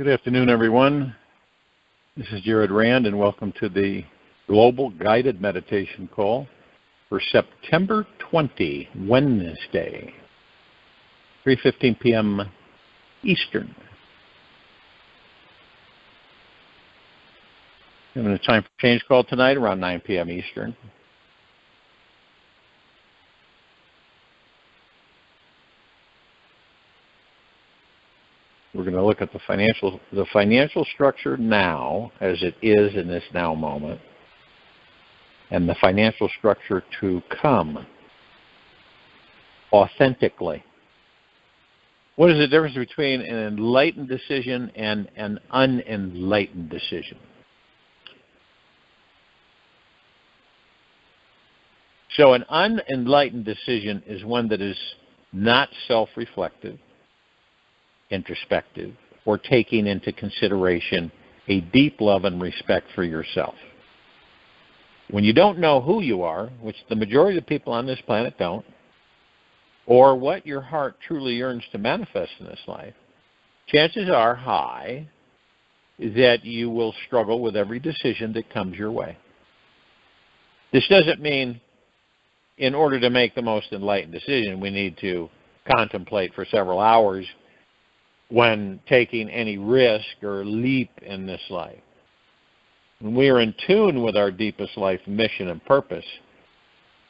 Good afternoon, everyone. This is Jared Rand, and welcome to the Global Guided Meditation Call for September 20, Wednesday, 3:15 p.m. Eastern. Having a time for change call tonight around 9 p.m. Eastern. We're going to look at the financial structure now, as it is in this now moment, and the financial structure to come authentically. What is the difference between an enlightened decision and an unenlightened decision? So an unenlightened decision is one that is not self-reflective, introspective, or taking into consideration a deep love and respect for yourself. When you don't know who you are, which the majority of the people on this planet don't, or what your heart truly yearns to manifest in this life, chances are high that you will struggle with every decision that comes your way. This doesn't mean in order to make the most enlightened decision, we need to contemplate for several hours when taking any risk or leap in this life. When we are in tune with our deepest life mission and purpose,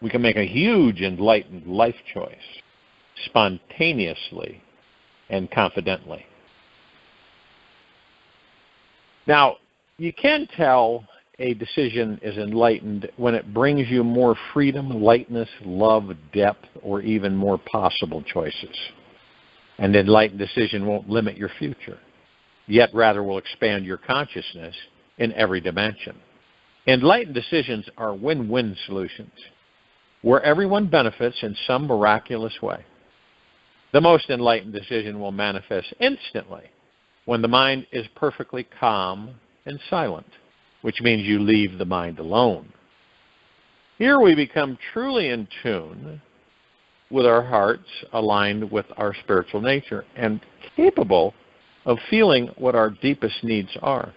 we can make a huge enlightened life choice, spontaneously and confidently. Now, you can tell a decision is enlightened when it brings you more freedom, lightness, love, depth, or even more possible choices. An enlightened decision won't limit your future, yet rather will expand your consciousness in every dimension. Enlightened decisions are win-win solutions, where everyone benefits in some miraculous way. The most enlightened decision will manifest instantly when the mind is perfectly calm and silent, which means you leave the mind alone. Here we become truly in tune with our hearts aligned with our spiritual nature and capable of feeling what our deepest needs are.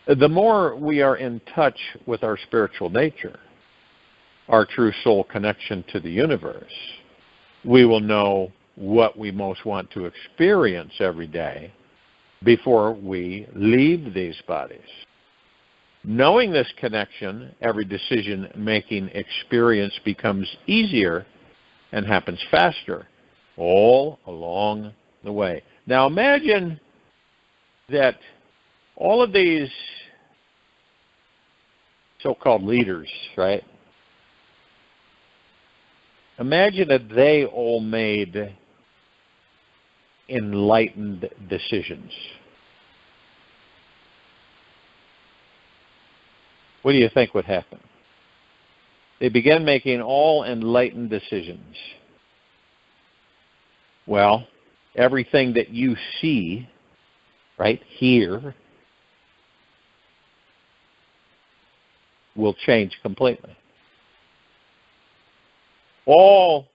The more we are in touch with our spiritual nature, our true soul connection to the universe, we will know what we most want to experience every day before we leave these bodies. Knowing this connection, every decision-making experience becomes easier and happens faster all along the way. Now imagine that all of these so-called leaders, right? Imagine that they all made enlightened decisions. What do you think would happen? They began making all enlightened decisions. Well, everything that you see right here will change completely. All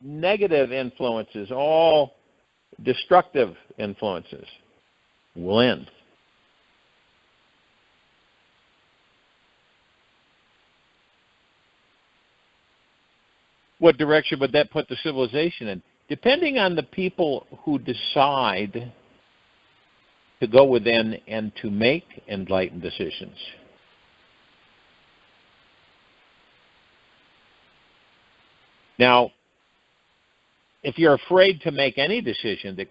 negative influences, all destructive influences will end. What direction would that put the civilization in? Depending on the people who decide to go within and to make enlightened decisions. Now, if you're afraid to make any decision that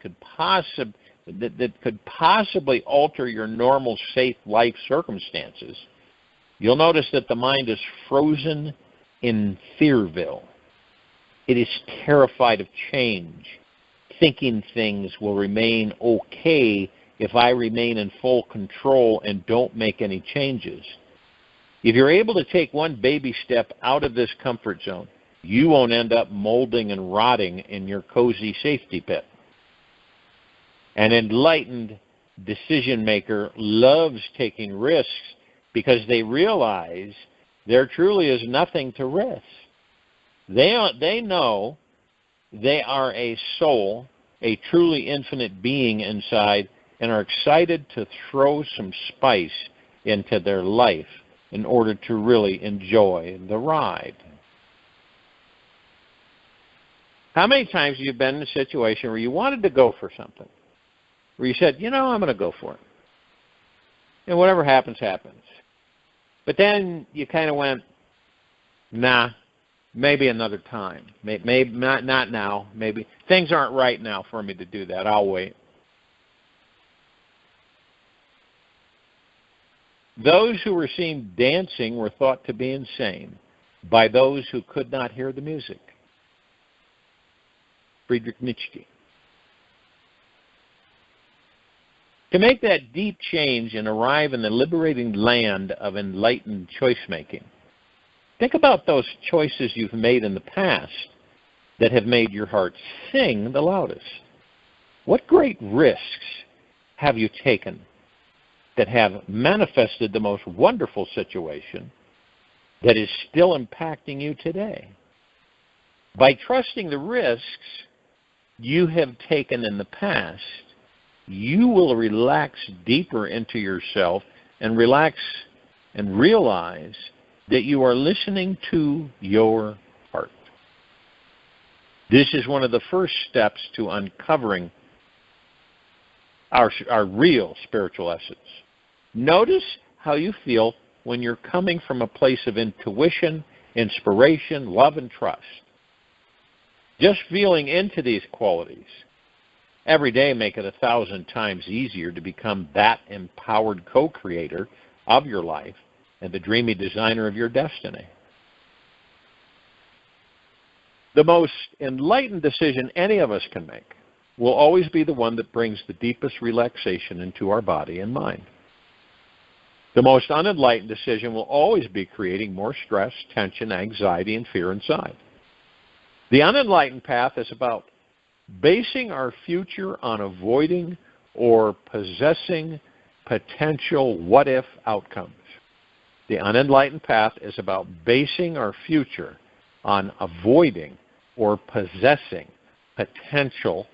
could possibly alter your normal safe life circumstances, you'll notice that the mind is frozen in Fearville. It is terrified of change, thinking things will remain okay if I remain in full control and don't make any changes. If you're able to take one baby step out of this comfort zone, you won't end up molding and rotting in your cozy safety pit. An enlightened decision maker loves taking risks because they realize there truly is nothing to risk. They know they are a soul a truly infinite being inside and are excited to throw some spice into their life in order to really enjoy the ride. How many times have you been in a situation where you wanted to go for something, where you said, you know, I'm going to go for it, and whatever happens, happens. But then you kind of went, nah, maybe another time. Maybe not now. Maybe things aren't right now for me to do that. I'll wait. Those who were seen dancing were thought to be insane by those who could not hear the music. Friedrich Nietzsche. To make that deep change and arrive in the liberating land of enlightened choice-making, think about those choices you've made in the past that have made your heart sing the loudest. What great risks have you taken that have manifested the most wonderful situation that is still impacting you today? By trusting the risks you have taken in the past, you will relax deeper into yourself and relax and realize that you are listening to your heart. This is one of the first steps to uncovering our real spiritual essence. Notice how you feel when you're coming from a place of intuition, inspiration, love, and trust. Just feeling into these qualities every day make it 1,000 times easier to become that empowered co-creator of your life and the dreamy designer of your destiny. The most enlightened decision any of us can make will always be the one that brings the deepest relaxation into our body and mind. The most unenlightened decision will always be creating more stress, tension, anxiety, and fear inside. The unenlightened path is about basing our future on avoiding or possessing potential what-if outcomes. The unenlightened path is about basing our future on avoiding or possessing potential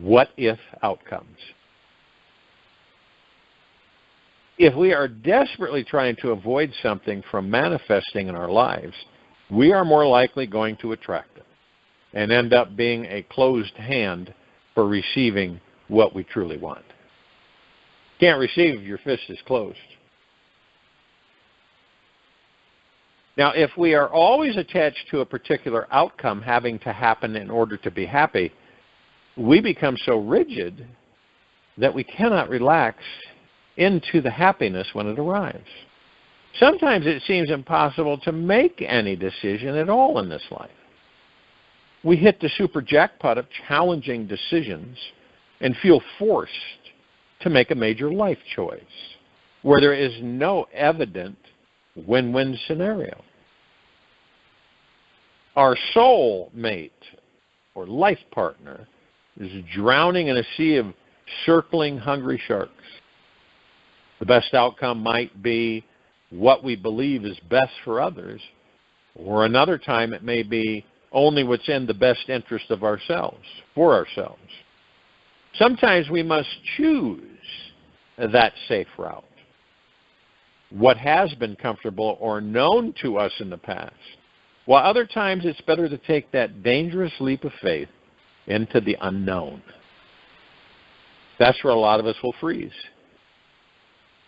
what-if outcomes. If we are desperately trying to avoid something from manifesting in our lives, we are more likely going to attract it and end up being a closed hand for receiving what we truly want. Can't receive if your fist is closed. Now, if we are always attached to a particular outcome having to happen in order to be happy, we become so rigid that we cannot relax into the happiness when it arrives. Sometimes it seems impossible to make any decision at all in this life. We hit the super jackpot of challenging decisions and feel forced to make a major life choice where there is no evident win-win scenario. Our soul mate or life partner is drowning in a sea of circling hungry sharks. The best outcome might be what we believe is best for others, or another time it may be only what's in the best interest of ourselves, for ourselves. Sometimes we must choose that safe route, what has been comfortable or known to us in the past, while other times it's better to take that dangerous leap of faith into the unknown. That's where a lot of us will freeze.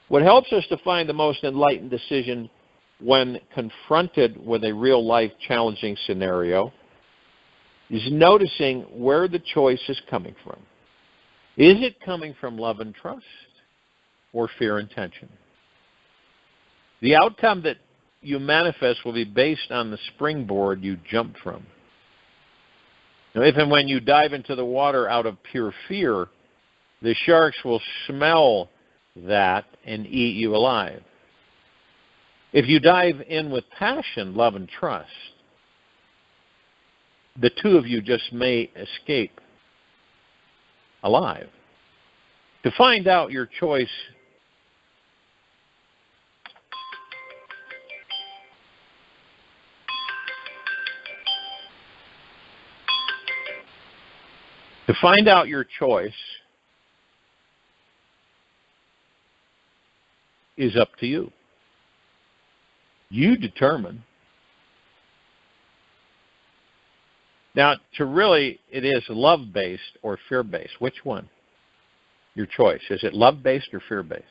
What helps us to find the most enlightened decision when confronted with a real-life challenging scenario is noticing where the choice is coming from. Is it coming from love and trust or fear and tension? The outcome that you manifest will be based on the springboard you jumped from. Now, if and when you dive into the water out of pure fear, the sharks will smell that and eat you alive. If you dive in with passion, love, and trust, the two of you just may escape alive. To find out your choice, To find out your choice is up to you. You determine. Now, it is love-based or fear-based. Which one? Your choice. Is it love-based or fear-based?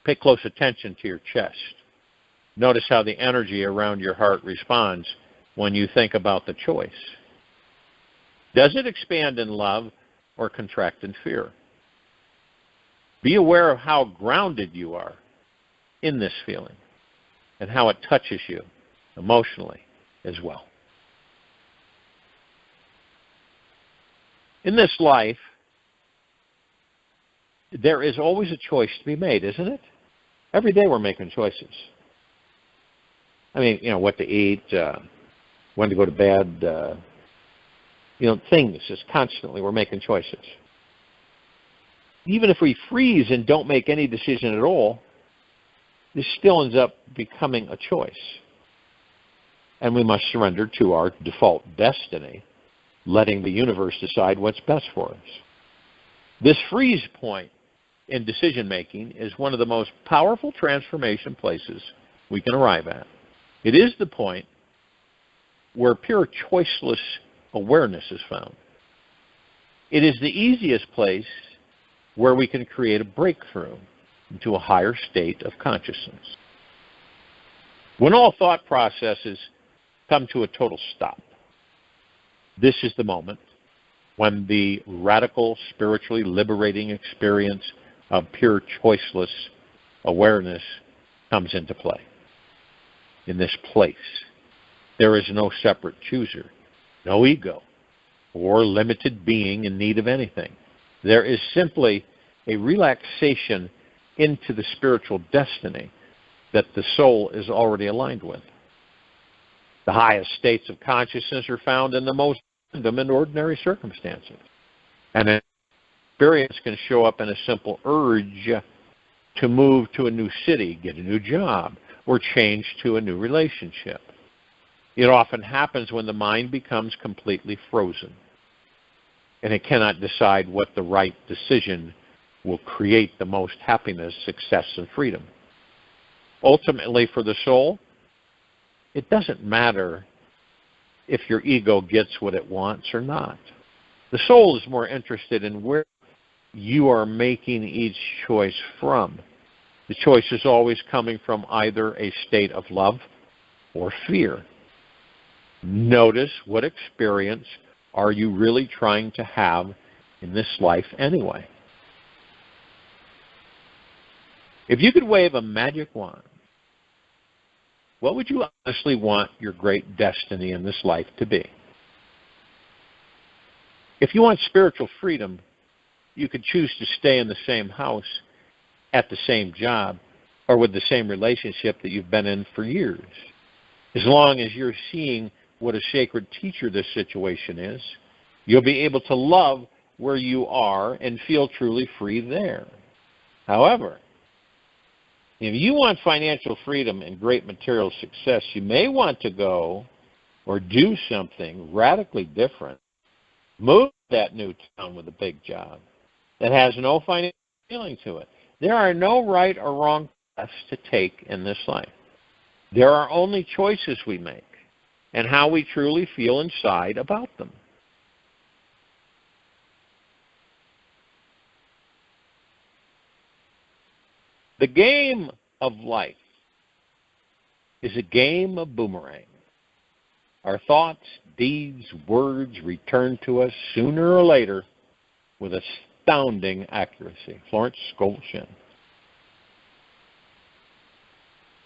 Pay close attention to your chest. Notice how the energy around your heart responds when you think about the choice. Does it expand in love or contract in fear? Be aware of how grounded you are in this feeling and how it touches you emotionally as well. In this life, there is always a choice to be made, isn't it? Every day we're making choices. I mean, what to eat, when to go to bed, things just constantly we're making choices. Even if we freeze and don't make any decision at all, this still ends up becoming a choice. And we must surrender to our default destiny, letting the universe decide what's best for us. This freeze point in decision-making is one of the most powerful transformation places we can arrive at. It is the point where pure choiceless awareness is found. It is the easiest place where we can create a breakthrough into a higher state of consciousness. When all thought processes come to a total stop, this is the moment when the radical, spiritually liberating experience of pure choiceless awareness comes into play. In this place, there is no separate chooser, no ego, or limited being in need of anything. There is simply a relaxation into the spiritual destiny that the soul is already aligned with. The highest states of consciousness are found in the most random and ordinary circumstances. And an experience can show up in a simple urge to move to a new city, get a new job, or change to a new relationship. It often happens when the mind becomes completely frozen, and it cannot decide what the right decision will create the most happiness, success, and freedom. Ultimately, for the soul, it doesn't matter if your ego gets what it wants or not. The soul is more interested in where you are making each choice from. The choice is always coming from either a state of love or fear. Notice what experience are you really trying to have in this life anyway. If you could wave a magic wand, what would you honestly want your great destiny in this life to be? If you want spiritual freedom, you could choose to stay in the same house, at the same job, or with the same relationship that you've been in for years. As long as you're seeing what a sacred teacher this situation is, you'll be able to love where you are and feel truly free there. However, if you want financial freedom and great material success, you may want to go or do something radically different. Move to that new town with a big job that has no financial feeling to it. There are no right or wrong paths to take in this life. There are only choices we make and how we truly feel inside about them. The game of life is a game of boomerang. Our thoughts, deeds, words return to us sooner or later with astounding accuracy. Florence Scovel Shinn.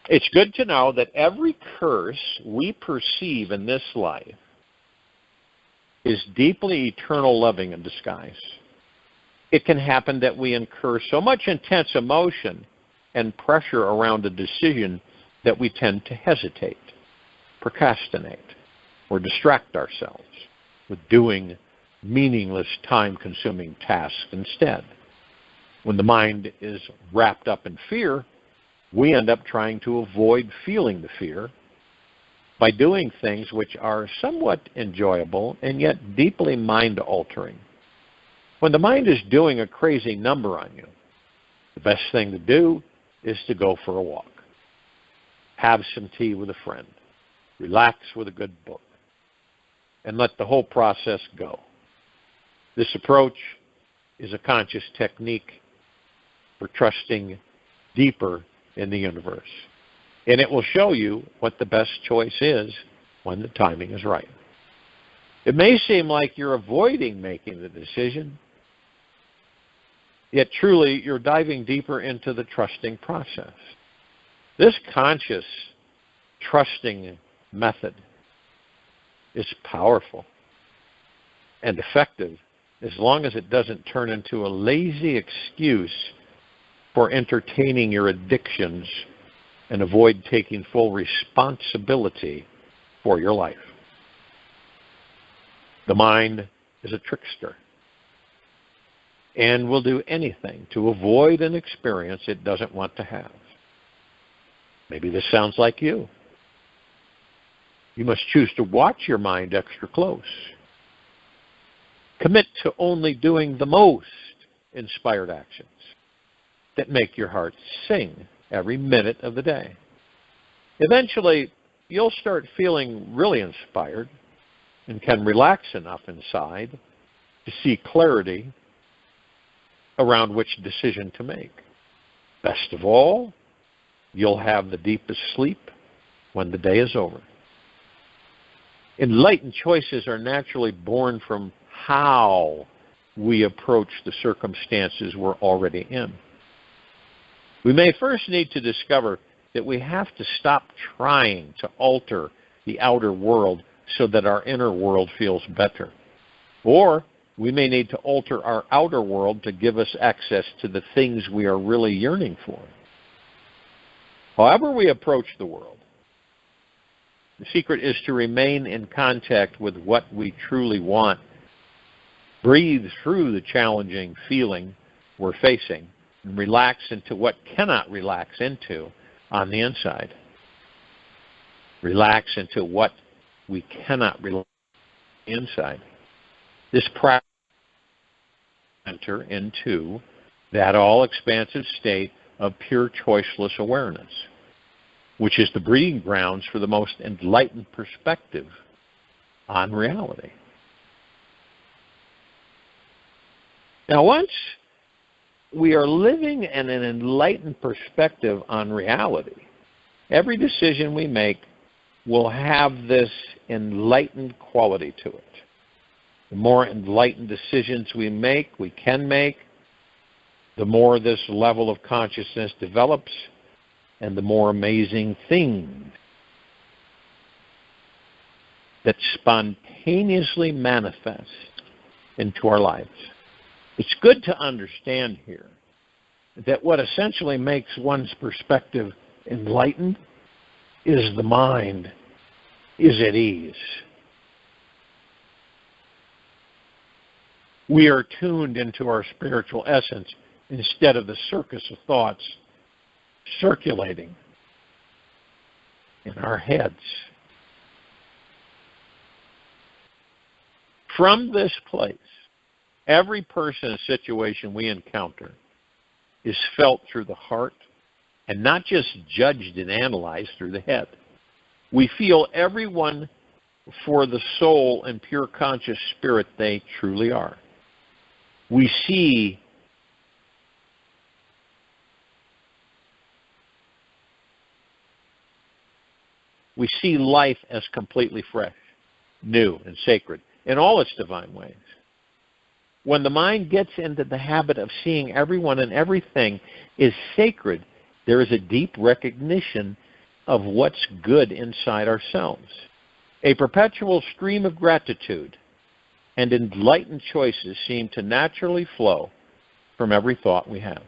It's good to know that every curse we perceive in this life is deeply eternal loving in disguise. It can happen that we incur so much intense emotion and pressure around a decision that we tend to hesitate, procrastinate, or distract ourselves with doing meaningless, time-consuming tasks instead. When the mind is wrapped up in fear, we end up trying to avoid feeling the fear by doing things which are somewhat enjoyable and yet deeply mind-altering. When the mind is doing a crazy number on you, the best thing to do is to go for a walk. Have some tea with a friend. Relax with a good book. And let the whole process go. This approach is a conscious technique for trusting deeper in the universe. And it will show you what the best choice is when the timing is right. It may seem like you're avoiding making the decision, yet truly you're diving deeper into the trusting process. This conscious trusting method is powerful and effective as long as it doesn't turn into a lazy excuse for entertaining your addictions and avoid taking full responsibility for your life. The mind is a trickster and will do anything to avoid an experience it doesn't want to have. Maybe this sounds like you. You must choose to watch your mind extra close. Commit to only doing the most inspired actions that make your heart sing every minute of the day. Eventually, you'll start feeling really inspired and can relax enough inside to see clarity around which decision to make. Best of all, you'll have the deepest sleep when the day is over. Enlightened choices are naturally born from how we approach the circumstances we're already in. We may first need to discover that we have to stop trying to alter the outer world so that our inner world feels better. Or we may need to alter our outer world to give us access to the things we are really yearning for. However we approach the world, the secret is to remain in contact with what we truly want. Breathe through the challenging feeling we're facing and relax into what cannot relax into on the inside. Relax into what we cannot relax inside. This practice enter into that all-expansive state of pure choiceless awareness, which is the breeding grounds for the most enlightened perspective on reality. Now, once we are living in an enlightened perspective on reality, every decision we make will have this enlightened quality to it. The more enlightened decisions we can make, the more this level of consciousness develops, and the more amazing things that spontaneously manifest into our lives. It's good to understand here that what essentially makes one's perspective enlightened is the mind is at ease. We are tuned into our spiritual essence instead of the circus of thoughts circulating in our heads. From this place, every person and situation we encounter is felt through the heart and not just judged and analyzed through the head. We feel everyone for the soul and pure conscious spirit they truly are. We see life as completely fresh, new, and sacred in all its divine ways. When the mind gets into the habit of seeing everyone and everything is sacred, there is a deep recognition of what's good inside ourselves. A perpetual stream of gratitude and enlightened choices seem to naturally flow from every thought we have.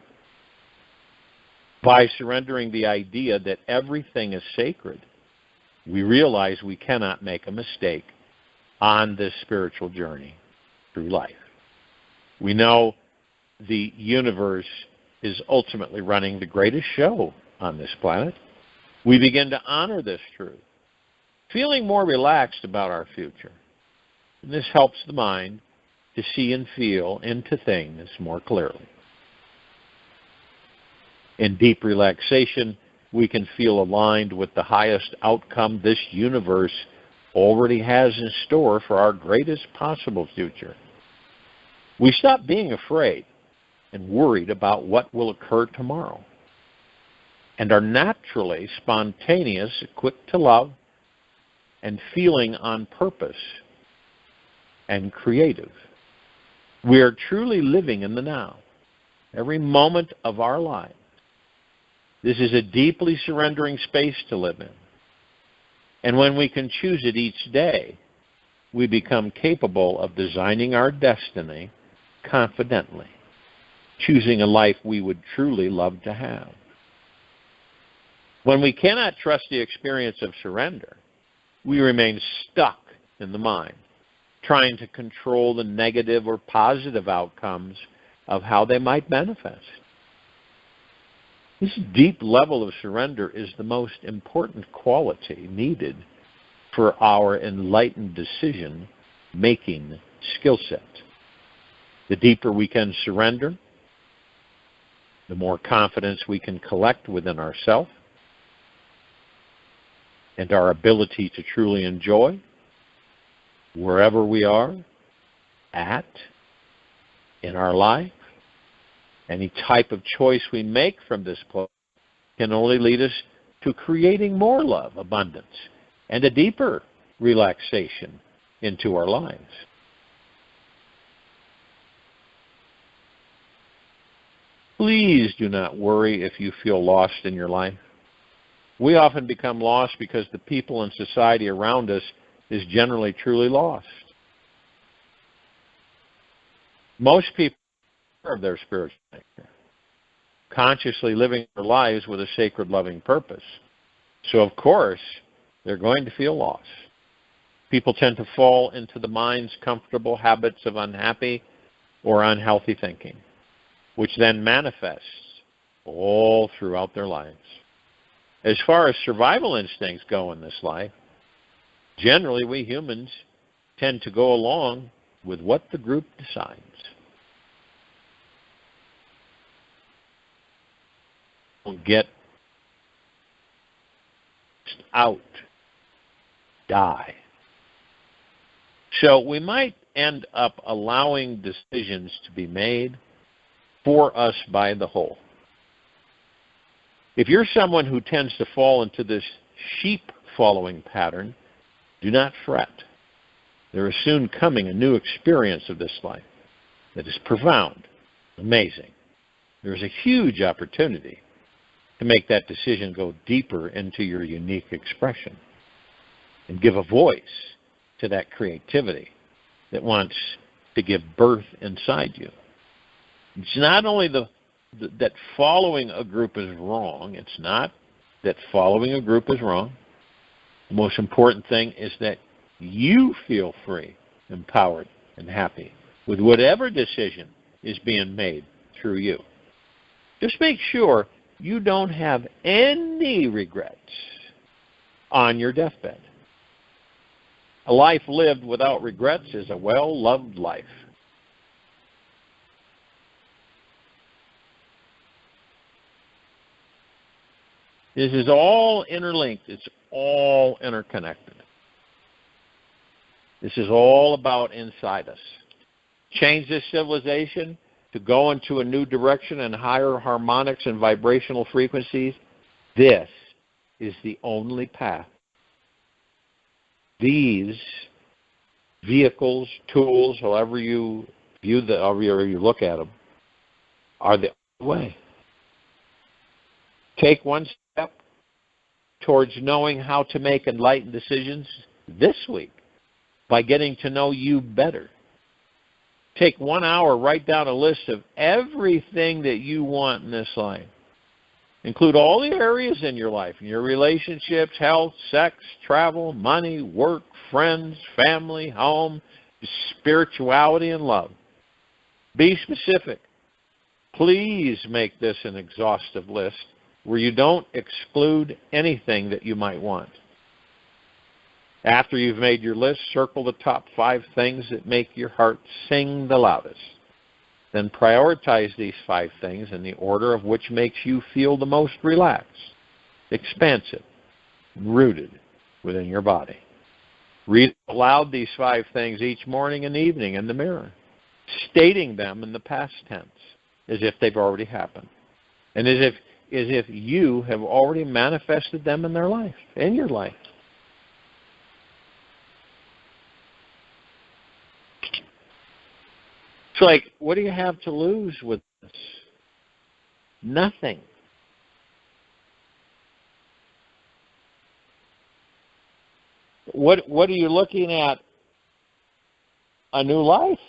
By surrendering the idea that everything is sacred, we realize we cannot make a mistake on this spiritual journey through life. We know the universe is ultimately running the greatest show on this planet. We begin to honor this truth feeling more relaxed about our future. And this helps the mind to see and feel into things more clearly. In deep relaxation, we can feel aligned with the highest outcome this universe already has in store for our greatest possible future. We stop being afraid and worried about what will occur tomorrow, and are naturally spontaneous, quick to love, and feeling on purpose and creative. We are truly living in the now, every moment of our lives. This is a deeply surrendering space to live in. And when we can choose it each day, we become capable of designing our destiny confidently, choosing a life we would truly love to have. When we cannot trust the experience of surrender, we remain stuck in the mind, trying to control the negative or positive outcomes of how they might manifest. This deep level of surrender is the most important quality needed for our enlightened decision-making skill set. The deeper we can surrender, the more confidence we can collect within ourselves and our ability to truly enjoy wherever we are at in our life. Any type of choice we make from this place can only lead us to creating more love, abundance, and a deeper relaxation into our lives. Please do not worry if you feel lost in your life. We often become lost because the people and society around us is generally truly lost. Most people are of their spiritual nature, consciously living their lives with a sacred, loving purpose. So, of course, they're going to feel lost. People tend to fall into the mind's comfortable habits of unhappy or unhealthy thinking, which then manifests all throughout their lives. As far as survival instincts go in this life, generally we humans tend to go along with what the group decides. Get out, die. So we might end up allowing decisions to be made for us by the whole. If you're someone who tends to fall into this sheep-following pattern, do not fret. There is soon coming a new experience of this life that is profound, amazing. There is a huge opportunity to make that decision go deeper into your unique expression and give a voice to that creativity that wants to give birth inside you. It's not only that following a group is wrong. It's not that following a group is wrong. The most important thing is that you feel free, empowered, and happy with whatever decision is being made through you. Just make sure you don't have any regrets on your deathbed. A life lived without regrets is a well-loved life. This is all interlinked. It's all interconnected. This is all about inside us. Change this civilization to go into a new direction and higher harmonics and vibrational frequencies. This is the only path. These vehicles, tools, however you view them, however you look at them, are the only way. Take one step towards knowing how to make enlightened decisions this week by getting to know you better. Take 1 hour, write down a list of everything that you want in this life. Include all the areas in your life, your relationships, health, sex, travel, money, work, friends, family, home, spirituality, and love. Be specific. Please make this an exhaustive list where you don't exclude anything that you might want. After you've made your list, circle the top 5 things that make your heart sing the loudest. Then prioritize these 5 things in the order of which makes you feel the most relaxed, expansive, rooted within your body. Read aloud these 5 things each morning and evening in the mirror, stating them in the past tense as if they've already happened, and as if you have already manifested them in their life, in your life. It's like, what do you have to lose with this? Nothing. What are you looking at? A new life?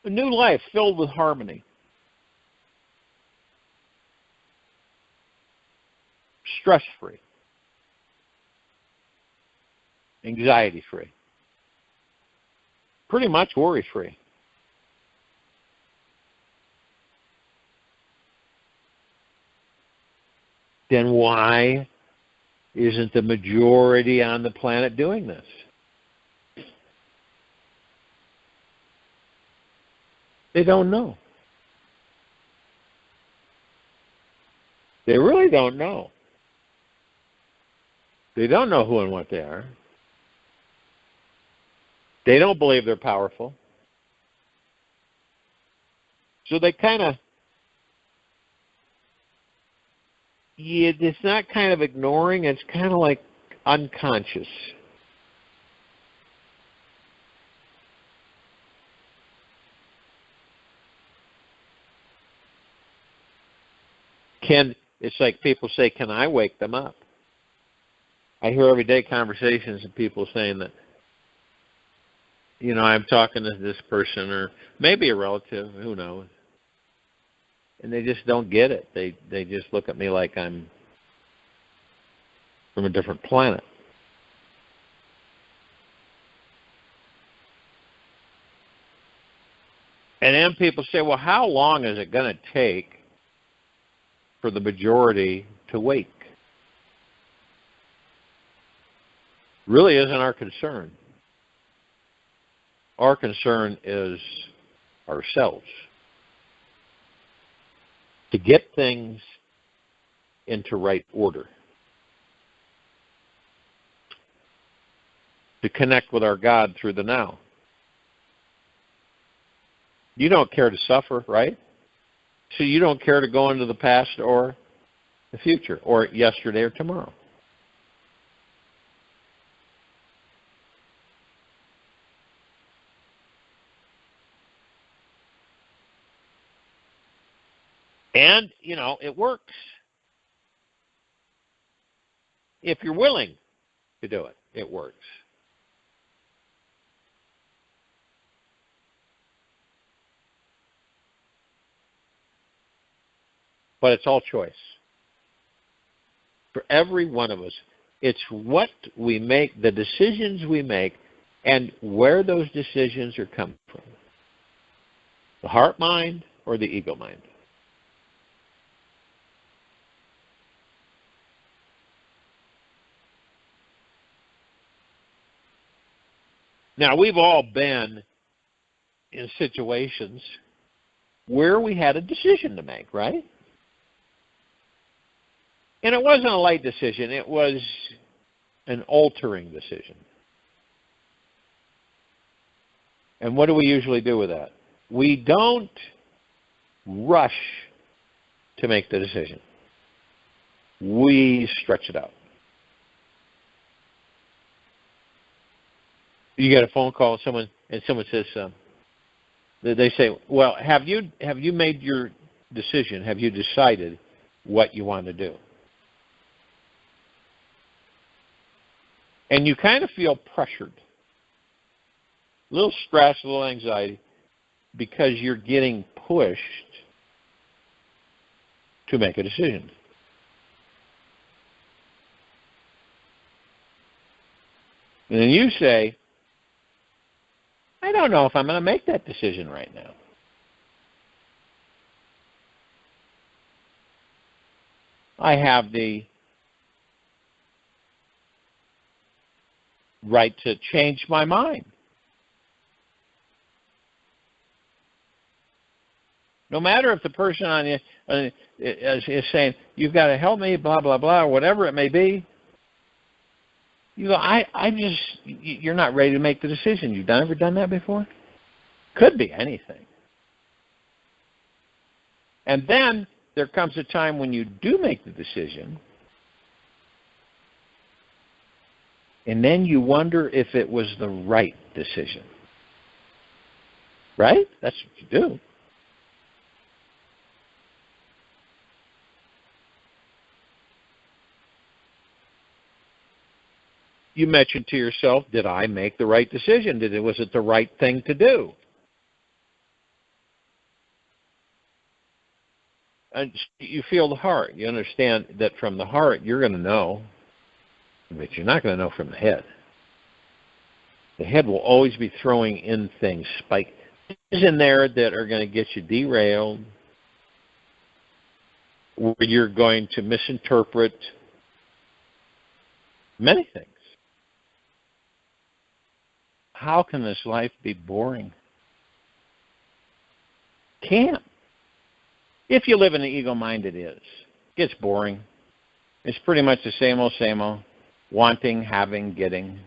A new life filled with harmony. Stress-free. Anxiety-free. Pretty much worry-free. Then why isn't the majority on the planet doing this? They don't know. They really don't know. They don't know who and what they are. They don't believe they're powerful. So they kind of, it's not kind of ignoring, it's kind of like unconscious. It's like people say, can I wake them up? I hear every day conversations of people saying that, I'm talking to this person or maybe a relative, who knows, and they just don't get it. They just look at me like I'm from a different planet. And then people say, well, how long is it going to take for the majority to wake? Really isn't our concern. Our concern is ourselves. To get things into right order. To connect with our God through the now. You don't care to suffer, right? So you don't care to go into the past or the future, or yesterday or tomorrow. And, it works. If you're willing to do it, it works. But it's all choice. For every one of us, it's what we make, the decisions we make, and where those decisions are coming from. The heart mind or the ego mind. Now, we've all been in situations where we had a decision to make, right? And it wasn't a light decision. It was an altering decision. And what do we usually do with that? We don't rush to make the decision. We stretch it out. You get a phone call, someone says, they say, well, have you made your decision? Have you decided what you want to do? And you kind of feel pressured, a little stress, a little anxiety, because you're getting pushed to make a decision. And then you say, I don't know if I'm going to make that decision right now. I have the right to change my mind. No matter if the person on the, is saying, you've got to help me, blah, blah, blah, or whatever it may be, you go, you're not ready to make the decision. You've ever done that before? Could be anything. And then there comes a time when you do make the decision, and then you wonder if it was the right decision. Right? That's what you do. You mentioned to yourself, did I make the right decision? Was it the right thing to do? And you feel the heart. You understand that from the heart you're going to know, but you're not going to know from the head. The head will always be throwing in things, things in there that are going to get you derailed, where you're going to misinterpret many things. How can this life be boring? Can't. If you live in the ego mind, it is. It gets boring. It's pretty much the same old, wanting, having, getting.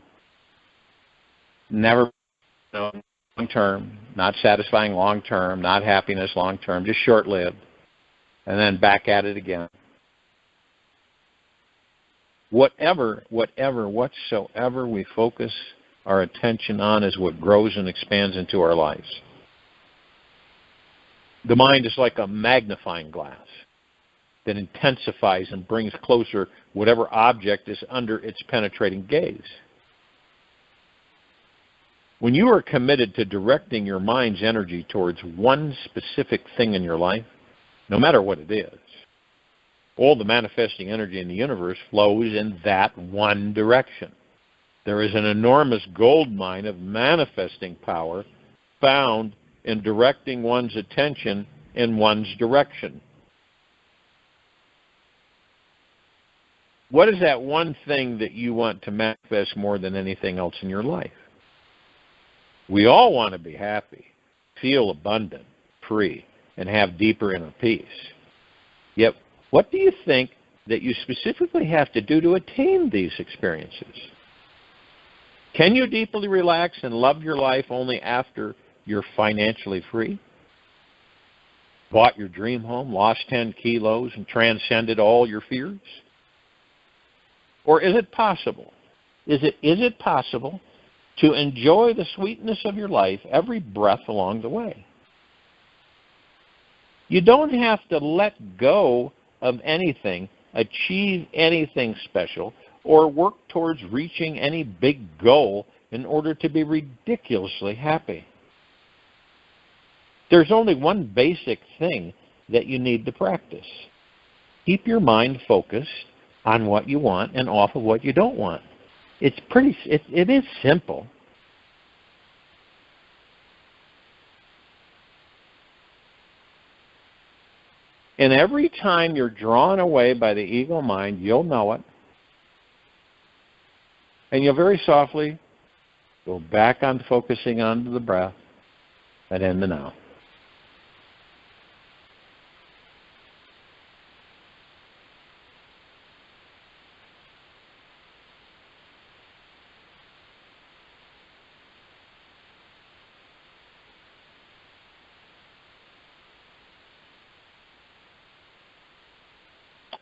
Never long term, not satisfying long term, not happiness long term, just short-lived. And then back at it again. Whatsoever we focus our attention on is what grows and expands into our lives. The mind is like a magnifying glass that intensifies and brings closer whatever object is under its penetrating gaze. When you are committed to directing your mind's energy towards one specific thing in your life, no matter what it is, all the manifesting energy in the universe flows in that one direction. There is an enormous gold mine of manifesting power found in directing one's attention in one's direction. What is that one thing that you want to manifest more than anything else in your life? We all want to be happy, feel abundant, free, and have deeper inner peace. Yet, what do you think that you specifically have to do to attain these experiences? Can you deeply relax and love your life only after you're financially free? Bought your dream home, lost 10 kilos, and transcended all your fears? Or is it possible? Is it possible to enjoy the sweetness of your life every breath along the way? You don't have to let go of anything, achieve anything special, or work towards reaching any big goal in order to be ridiculously happy. There's only one basic thing that you need to practice. Keep your mind focused on what you want and off of what you don't want. It is simple. And every time you're drawn away by the ego mind, you'll know it. And you'll very softly go back on focusing on the breath and in the now.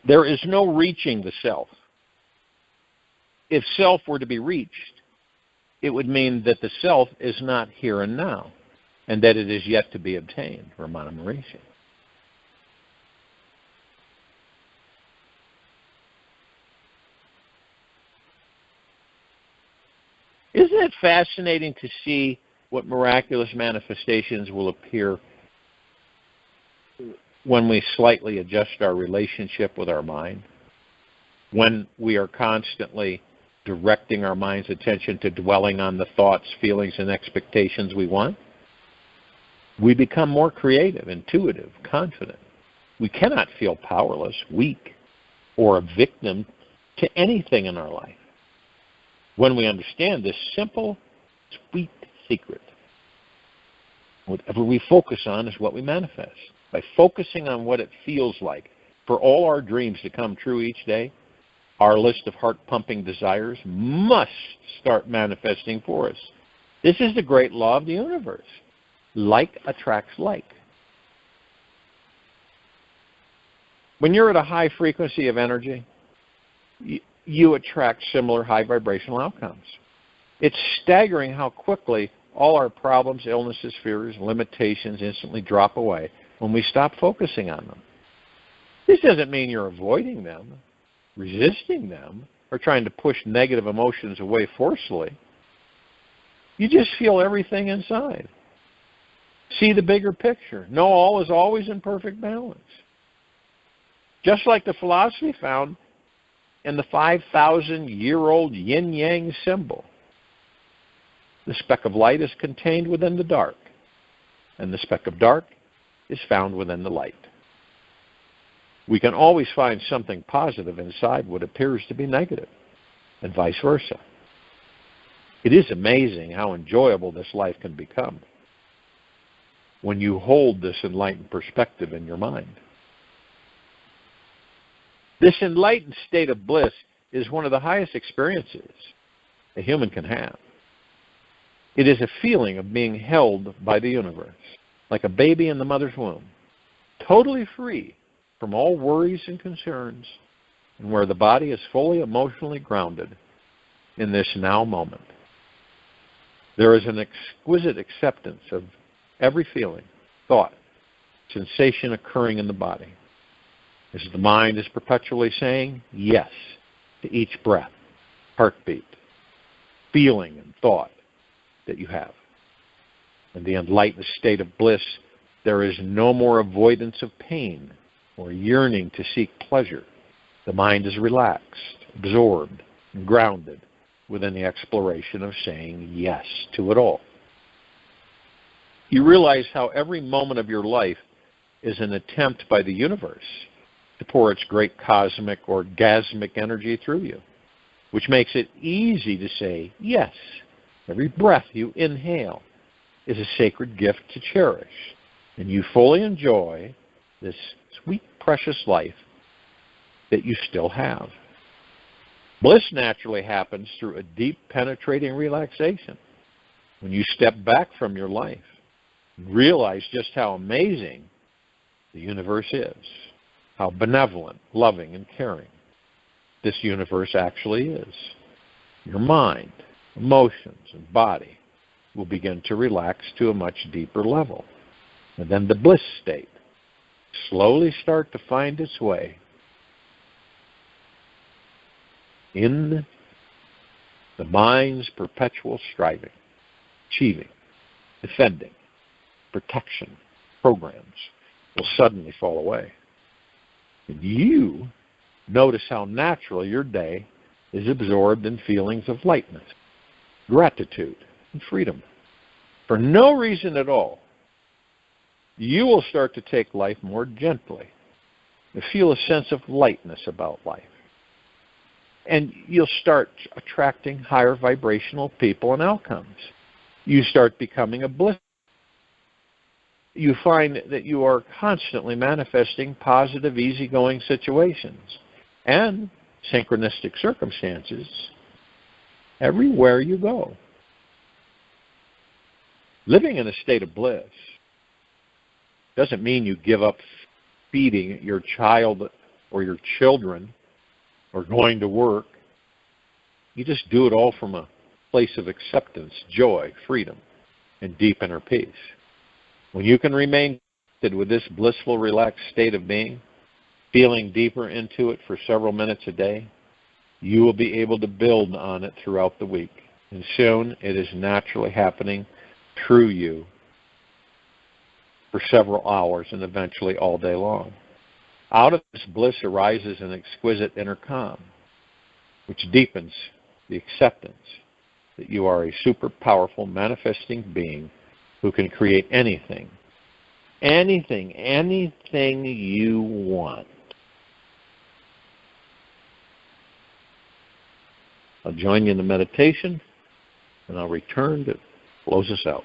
There is no reaching the self. If self were to be reached, it would mean that the self is not here and now, and that it is yet to be obtained, Ramana Maharishi. Isn't it fascinating to see what miraculous manifestations will appear when we slightly adjust our relationship with our mind? When we are constantly directing our mind's attention to dwelling on the thoughts, feelings, and expectations we want, we become more creative, intuitive, confident. We cannot feel powerless, weak. or a victim to anything in our life. When we understand this simple, sweet secret, whatever we focus on is what we manifest. By focusing on what it feels like for all our dreams to come true each day, our list of heart-pumping desires must start manifesting for us. This is the great law of the universe. Like attracts like. When you're at a high frequency of energy, you attract similar high vibrational outcomes. It's staggering how quickly all our problems, illnesses, fears, limitations instantly drop away when we stop focusing on them. This doesn't mean you're avoiding them, resisting them, or trying to push negative emotions away forcefully. You just feel everything inside. See the bigger picture. Know all is always in perfect balance. Just like the philosophy found in the 5,000-year-old yin-yang symbol. The speck of light is contained within the dark, and the speck of dark is found within the light. We can always find something positive inside what appears to be negative, and vice versa. It is amazing how enjoyable this life can become when you hold this enlightened perspective in your mind. This enlightened state of bliss is one of the highest experiences a human can have. It is a feeling of being held by the universe, like a baby in the mother's womb, totally free from all worries and concerns, and where the body is fully emotionally grounded in this now moment. There is an exquisite acceptance of every feeling, thought, sensation occurring in the body, as the mind is perpetually saying yes to each breath, heartbeat, feeling, and thought that you have. In the enlightened state of bliss, there is no more avoidance of pain or yearning to seek pleasure. The mind is relaxed, absorbed, and grounded within the exploration of saying yes to it all. You realize how every moment of your life is an attempt by the universe to pour its great cosmic, orgasmic energy through you, which makes it easy to say yes. Every breath you inhale is a sacred gift to cherish, and you fully enjoy this sweet, precious life that you still have. Bliss naturally happens through a deep, penetrating relaxation. When you step back from your life and realize just how amazing the universe is, how benevolent, loving, and caring this universe actually is. Your mind, emotions, and body will begin to relax to a much deeper level. And then the bliss state slowly start to find its way in the mind's perpetual striving, achieving, defending, protection programs will suddenly fall away. And you notice how naturally your day is absorbed in feelings of lightness, gratitude, and freedom. For no reason at all, you will start to take life more gently and feel a sense of lightness about life. And you'll start attracting higher vibrational people and outcomes. You start becoming a bliss. You find that you are constantly manifesting positive, easygoing situations and synchronistic circumstances everywhere you go. Living in a state of bliss doesn't mean you give up feeding your child or your children or going to work. You just do it all from a place of acceptance, joy, freedom, and deep inner peace. When you can remain connected with this blissful, relaxed state of being, feeling deeper into it for several minutes a day, you will be able to build on it throughout the week. And soon it is naturally happening through you for several hours and eventually all day long. Out of this bliss arises an exquisite inner calm, which deepens the acceptance that you are a super powerful manifesting being who can create anything you want. I'll join you in the meditation, and I'll return to close us out.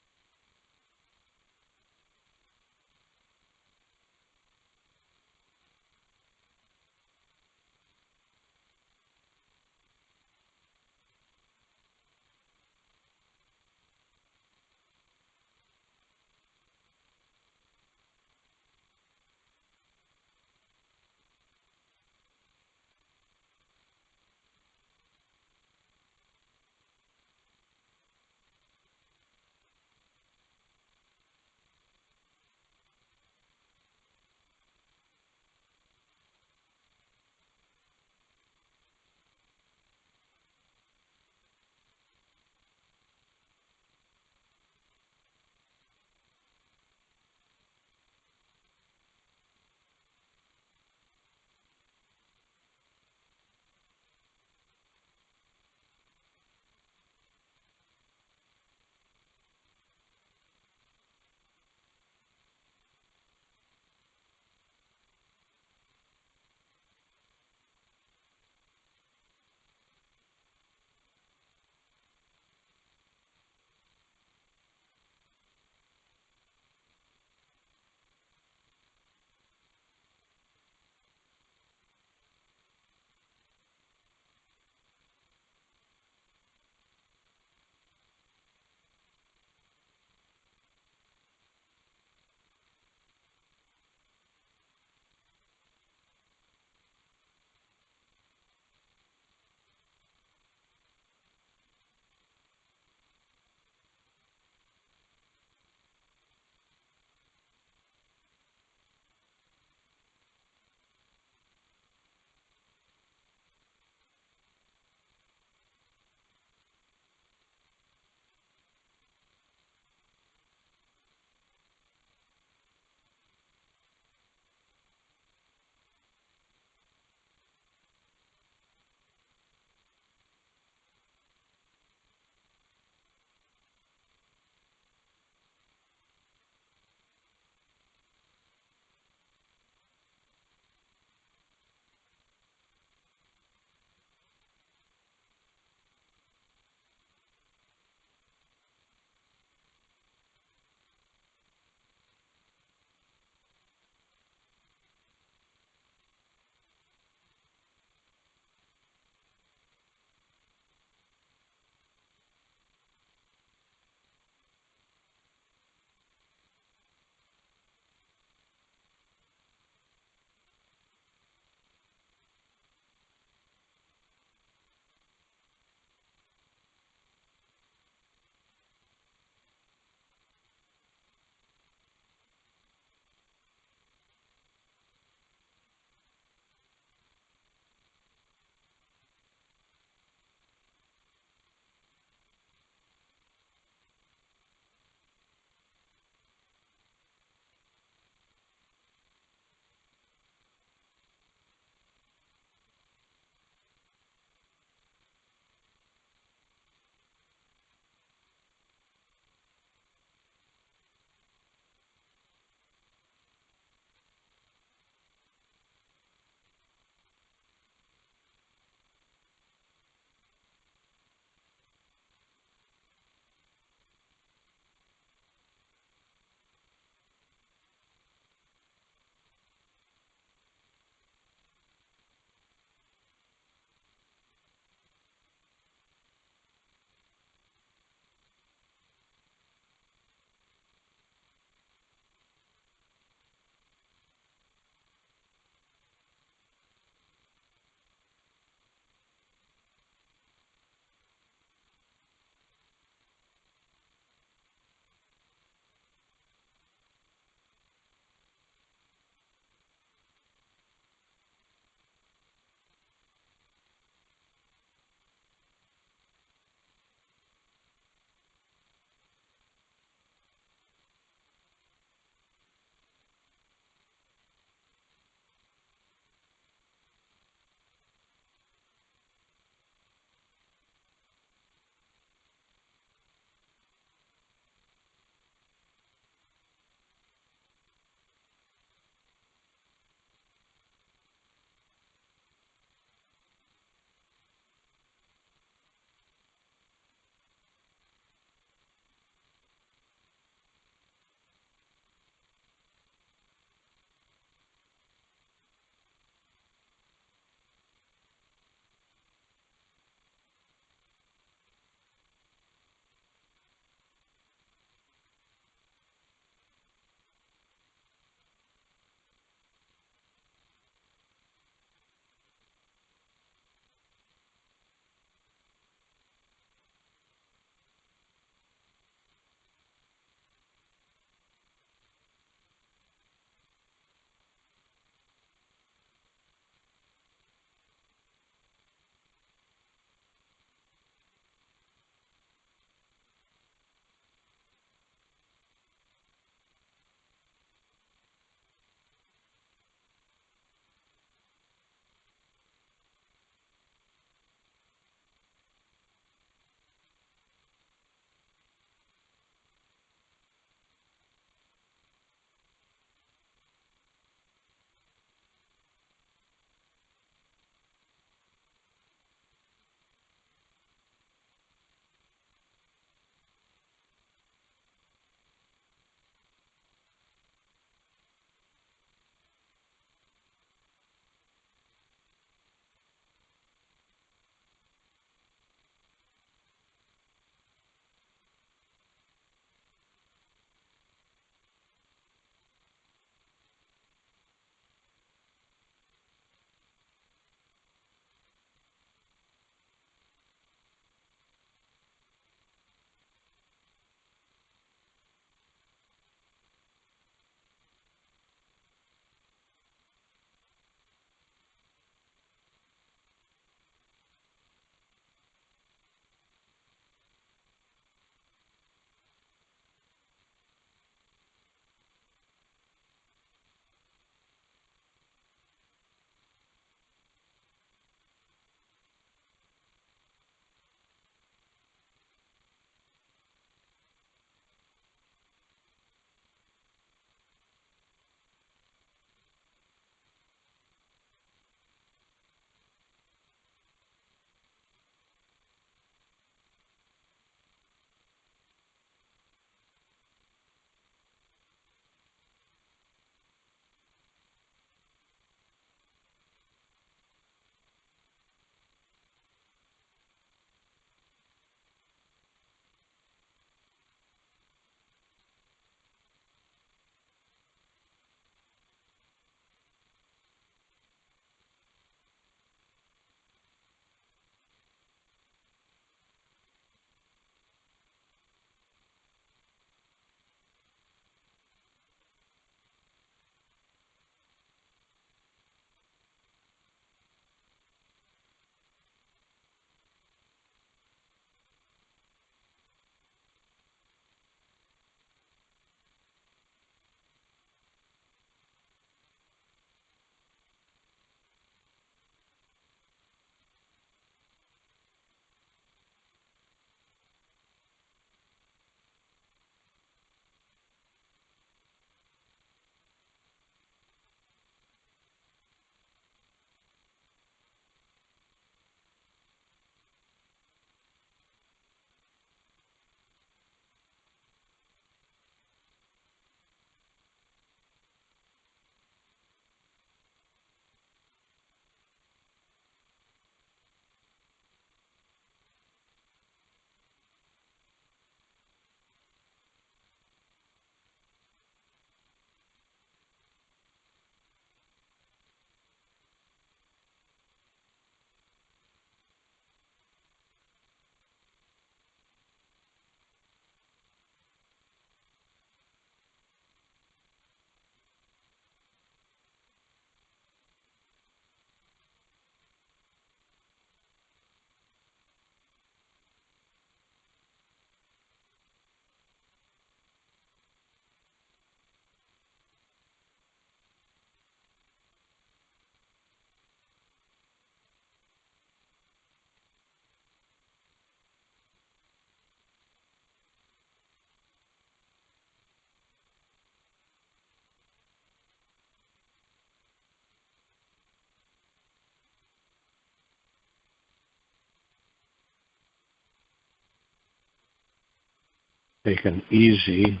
Take an easy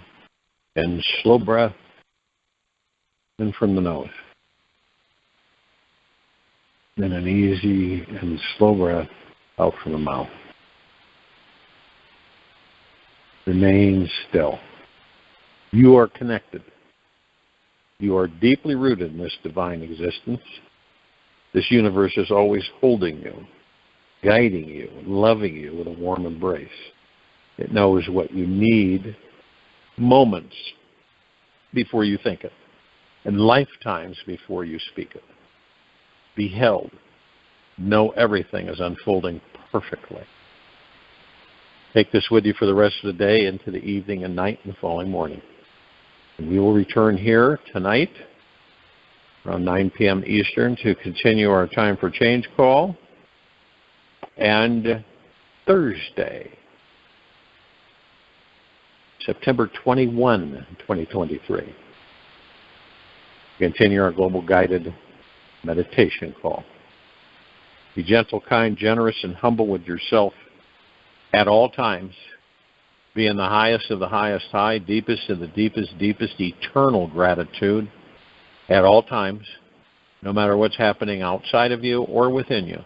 and slow breath in from the nose. And an easy and slow breath out from the mouth. Remain still. You are connected. You are deeply rooted in this divine existence. This universe is always holding you, guiding you, loving you with a warm embrace. It knows what you need moments before you think it, and lifetimes before you speak it. Be held. Know everything is unfolding perfectly. Take this with you for the rest of the day, into the evening and night and the following morning. And we will return here tonight around 9 p.m. Eastern to continue our Time for Change call. And Thursday, September 21, 2023, continue our Global Guided Meditation call. Be gentle, kind, generous, and humble with yourself at all times. Be in the highest of the highest high, deepest of the deepest, deepest eternal gratitude at all times, no matter what's happening outside of you or within you.